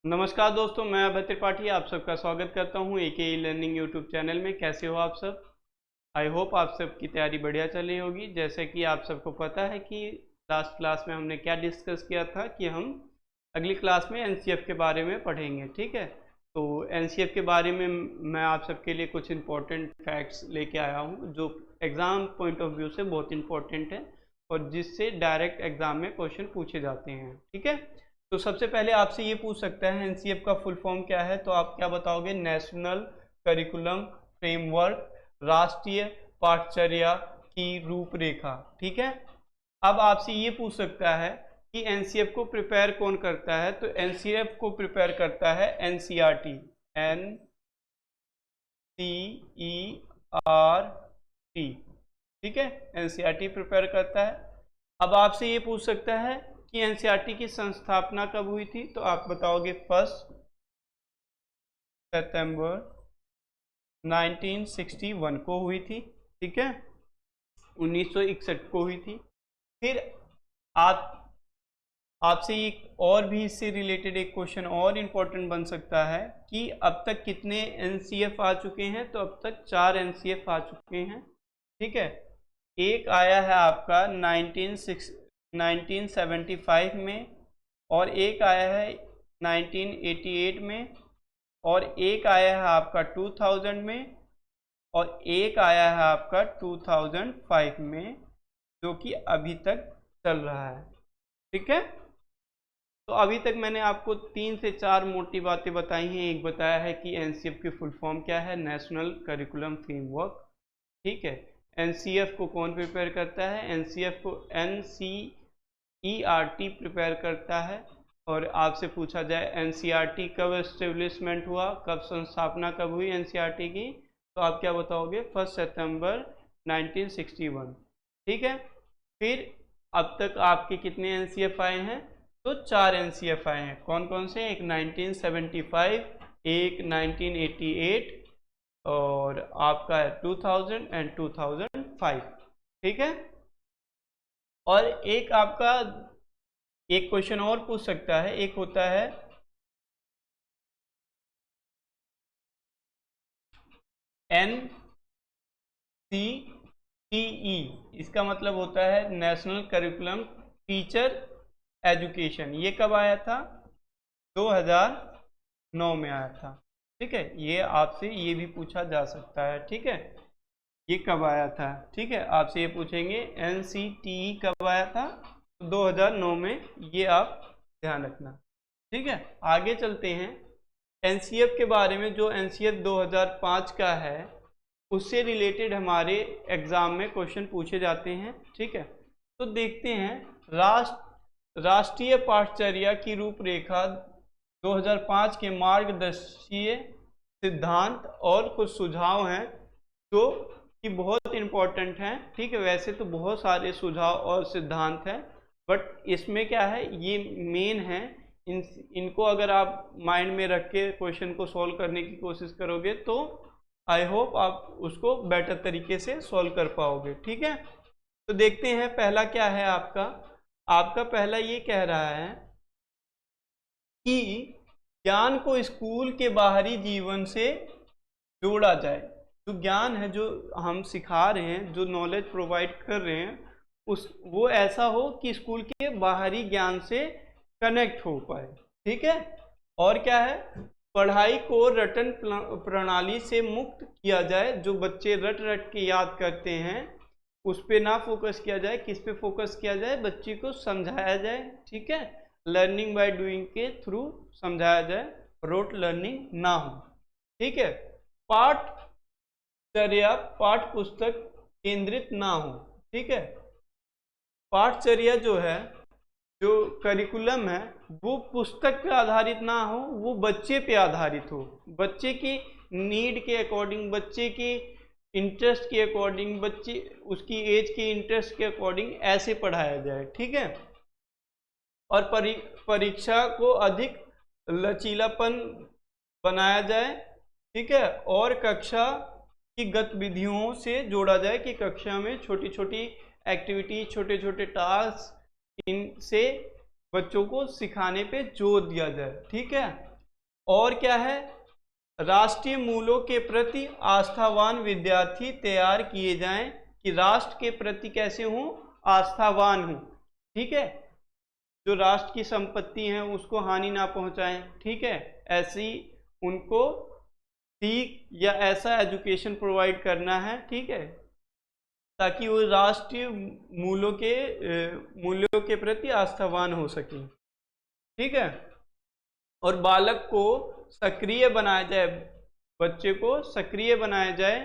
नमस्कार दोस्तों, मैं अभय त्रिपाठी आप सबका स्वागत करता हूं एके लर्निंग यूट्यूब चैनल में। कैसे हो आप सब? आई होप आप सबकी तैयारी बढ़िया चल रही होगी। जैसे कि आप सबको पता है कि लास्ट क्लास में हमने क्या डिस्कस किया था कि हम अगली क्लास में एनसीएफ के बारे में पढ़ेंगे। ठीक है, तो एनसीएफ के बारे में मैं आप सबके लिए कुछ इम्पोर्टेंट फैक्ट्स लेके आया हूँ जो एग्ज़ाम पॉइंट ऑफ व्यू से बहुत इम्पोर्टेंट है और जिससे डायरेक्ट एग्ज़ाम में क्वेश्चन पूछे जाते हैं। ठीक है, तो सबसे पहले आपसे ये पूछ सकता है एनसीएफ का फुल फॉर्म क्या है, तो आप क्या बताओगे? नेशनल करिकुलम फ्रेमवर्क, राष्ट्रीय पाठचर्या की रूपरेखा। ठीक है, अब आपसे ये पूछ सकता है कि एनसीएफ को प्रिपेयर कौन करता है, तो एनसीएफ को प्रिपेयर करता है एनसीईआरटी, NCERT। ठीक है, एनसीईआरटी प्रिपेयर करता है। अब आपसे ये पूछ सकता है कि एनसीईआरटी की संस्थापना कब हुई थी, तो आप बताओगे 1 सितंबर 1961 को हुई थी। ठीक है, 1961 को हुई थी। फिर आपसे एक और भी इससे रिलेटेड एक क्वेश्चन और इम्पोर्टेंट बन सकता है कि अब तक कितने एनसीएफ आ चुके हैं, तो अब तक 4 एनसीएफ आ चुके हैं। ठीक है, एक आया है आपका 1975 में, और एक आया है 1988 में, और एक आया है आपका 2000 में, और एक आया है आपका 2005 में, जो कि अभी तक चल रहा है। ठीक है, तो अभी तक मैंने आपको 3 से 4 मोटी बातें बताई हैं। एक बताया है कि एनसीएफ की फुल फॉर्म क्या है, नेशनल करिकुलम फ्रेमवर्क। ठीक है, एनसीएफ को कौन प्रिपेयर करता है? एनसीएफ को NCERT प्रिपेयर करता है। और आपसे पूछा जाए एनसीईआरटी कब एस्टेब्लिशमेंट हुआ, कब संस्थापना कब हुई एनसीईआरटी की, तो आप क्या बताओगे? 1 सितंबर 1961। ठीक है, फिर अब तक आपके कितने एनसीएफ आए हैं, तो 4 एनसीएफ आए हैं। कौन कौन से? एक 1975, एक 1988, और आपका है 2000 एंड 2005। ठीक है, और एक आपका एक क्वेश्चन और पूछ सकता है, एक होता है NCTE। इसका मतलब होता है नेशनल करिकुलम टीचर एजुकेशन। ये कब आया था? 2009 में आया था। ठीक है, ये आपसे ये भी पूछा जा सकता है। ठीक है, ये कब आया था? ठीक है, आपसे ये पूछेंगे NCTE कब आया था, तो 2009 में। ये आप ध्यान रखना। ठीक है, आगे चलते हैं एनसीएफ के बारे में। जो एनसीएफ 2005 का है उससे रिलेटेड हमारे एग्जाम में क्वेश्चन पूछे जाते हैं। ठीक है, तो देखते हैं राष्ट्रीय पाठचर्या की रूपरेखा 2005 के मार्गदर्शीय सिद्धांत और कुछ सुझाव हैं जो कि बहुत इम्पोर्टेंट हैं। ठीक है, वैसे तो बहुत सारे सुझाव और सिद्धांत हैं, बट इसमें क्या है, ये मेन है। इनको अगर आप माइंड में रख के क्वेश्चन को सॉल्व करने की कोशिश करोगे तो आई होप आप उसको बेटर तरीके से सॉल्व कर पाओगे। ठीक है, तो देखते हैं पहला क्या है आपका पहला ये कह रहा है कि ज्ञान को स्कूल के बाहरी जीवन से जोड़ा जाए। जो ज्ञान है, जो हम सिखा रहे हैं, जो नॉलेज प्रोवाइड कर रहे हैं, वो ऐसा हो कि स्कूल के बाहरी ज्ञान से कनेक्ट हो पाए। ठीक है, और क्या है? पढ़ाई को रटन प्रणाली से मुक्त किया जाए। जो बच्चे रट रट के याद करते हैं उस पे ना फोकस किया जाए। किस पे फोकस किया जाए? बच्चे को समझाया जाए। ठीक है, लर्निंग बाय डूइंग के थ्रू समझाया जाए, रोट लर्निंग ना हो। ठीक है, पाठचर्या पाठ पुस्तक केंद्रित ना हो। ठीक है, पाठचर्या जो है, जो करिकुलम है, वो पुस्तक पे आधारित ना हो, वो बच्चे पे आधारित हो। बच्चे की नीड के अकॉर्डिंग, बच्चे की इंटरेस्ट के अकॉर्डिंग, बच्चे उसकी एज के इंटरेस्ट के अकॉर्डिंग ऐसे पढ़ाया जाए। ठीक है, और परीक्षा को अधिक लचीलापन बनाया जाए। ठीक है, और कक्षा की गतिविधियों से जोड़ा जाए कि कक्षा में छोटी छोटी एक्टिविटी, छोटे छोटे टास्क, इनसे बच्चों को सिखाने पे जोर दिया जाए। ठीक है, और क्या है, राष्ट्रीय मूल्यों के प्रति आस्थावान विद्यार्थी तैयार किए जाएं, कि राष्ट्र के प्रति कैसे हूं, आस्थावान हूं, ठीक है, जो राष्ट्र की संपत्ति है उसको हानि ना पहुंचाएं, ठीक है, ऐसी उनको ठीक या ऐसा एजुकेशन प्रोवाइड करना है, ठीक है, ताकि वो राष्ट्रीय मूल्यों के प्रति आस्थावान हो सके, ठीक है। और बालक को सक्रिय बनाया जाए, बच्चे को सक्रिय बनाया जाए,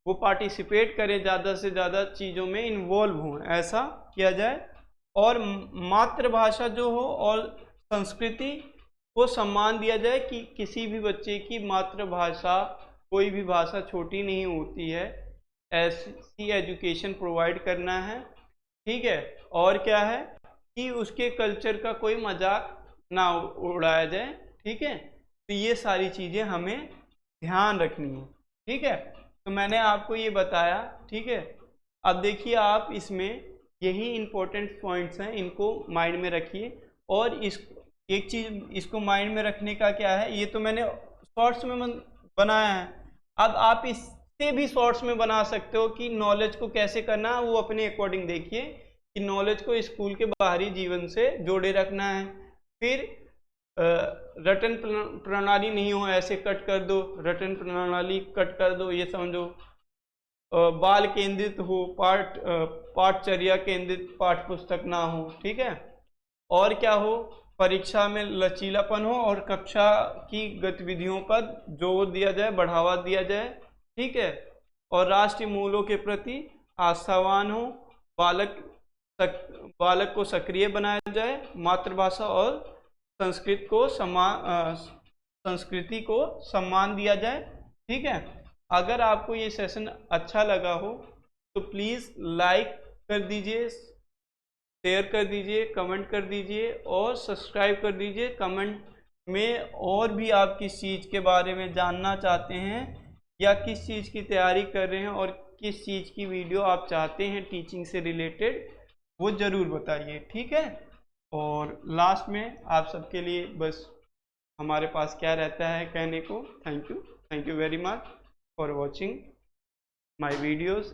वो पार्टिसिपेट करे, ज़्यादा से ज़्यादा चीज़ों में इन्वॉल्व हो, ऐसा किया जाए। और मातृभाषा जो हो और संस्कृति को सम्मान दिया जाए, कि किसी भी बच्चे की मातृभाषा, कोई भी भाषा छोटी नहीं होती है, ऐसी एजुकेशन प्रोवाइड करना है, ठीक है। और क्या है कि उसके कल्चर का कोई मजाक ना उड़ाया जाए, ठीक है। तो ये सारी चीज़ें हमें ध्यान रखनी है, ठीक है। तो मैंने आपको ये बताया, ठीक है। अब देखिए आप इसमें यही इम्पोर्टेंट पॉइंट्स हैं, इनको माइंड में रखिए। और इस एक चीज़ इसको माइंड में रखने का क्या है, ये तो मैंने शॉर्ट्स में बनाया है, अब आप इससे भी शॉर्ट्स में बना सकते हो कि नॉलेज को कैसे करना है, वो अपने अकॉर्डिंग देखिए, कि नॉलेज को स्कूल के बाहरी जीवन से जोड़े रखना है। फिर रटन प्रणाली नहीं हो, ऐसे कट कर दो, रटन प्रणाली कट कर दो, ये समझो। बाल केंद्रित हो, पाठचर्या केंद्रित पाठ पुस्तक ना हो, ठीक है। और क्या हो, परीक्षा में लचीलापन हो और कक्षा की गतिविधियों पर जोर दिया जाए, बढ़ावा दिया जाए, ठीक है। और राष्ट्रीय मूल्यों के प्रति आस्थावान हो, बालक को सक्रिय बनाया जाए, मातृभाषा और संस्कृति को सम्मान दिया जाए, ठीक है। अगर आपको ये सेशन अच्छा लगा हो तो प्लीज़ लाइक कर दीजिए, शेयर कर दीजिए, कमेंट कर दीजिए और सब्सक्राइब कर दीजिए। कमेंट में और भी आप किस चीज़ के बारे में जानना चाहते हैं या किस चीज़ की तैयारी कर रहे हैं और किस चीज़ की वीडियो आप चाहते हैं टीचिंग से रिलेटेड, वो ज़रूर बताइए, ठीक है। और लास्ट में आप सबके लिए बस हमारे पास क्या रहता है कहने को, thank you very much for watching my videos.